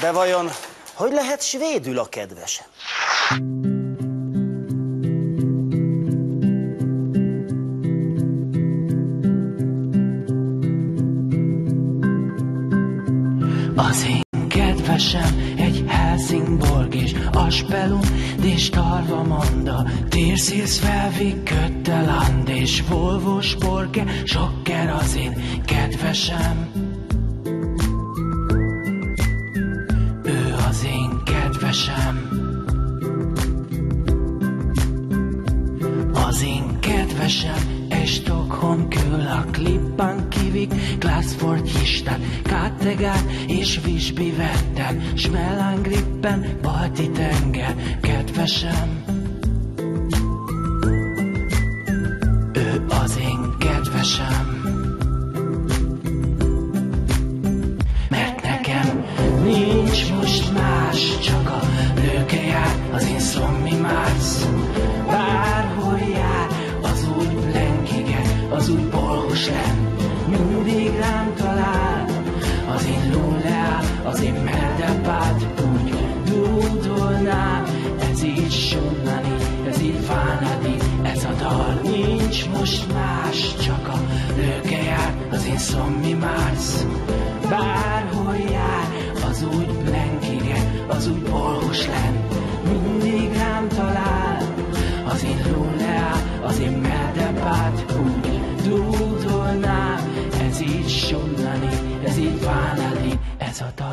De vajon hogy lehet svédül a kedvesem? Az én kedvesem egy Helsingborg és Aspelum, és Tarvamanda, Tirszils felvig Kötteland, és Volvo Sporke, Sokker az én kedvesem. Ő az én kedvesem. Az én kedvesem. Stockholm, Köla, Klippan, Kivik, Glassford, Histad, Kattegat és Visby Vetter, Smelangrippen, Balti tenger, kedvesem. Ő az én kedvesem. Mert nekem nincs most más, csak a lőke jár, az én szommi Mársz. Bárhol jár, az úgy blenkige, az úgy bolhoslen, mindig rám talál. Az én lóleál, az én meldepát, úgy dúdolnám. Ez így sunnani, ez így fánadi, ez a dal. Nincs most más, csak a lőke jár, az én szommi Mársz. Bárhol jár, az úgy blenkige, az úgy bolhoslen, mindig rám talál. Az én lóleál, az én meldepát, úgy dúdolnám. Ez így sunnani, ez így fánadi, ez a dal.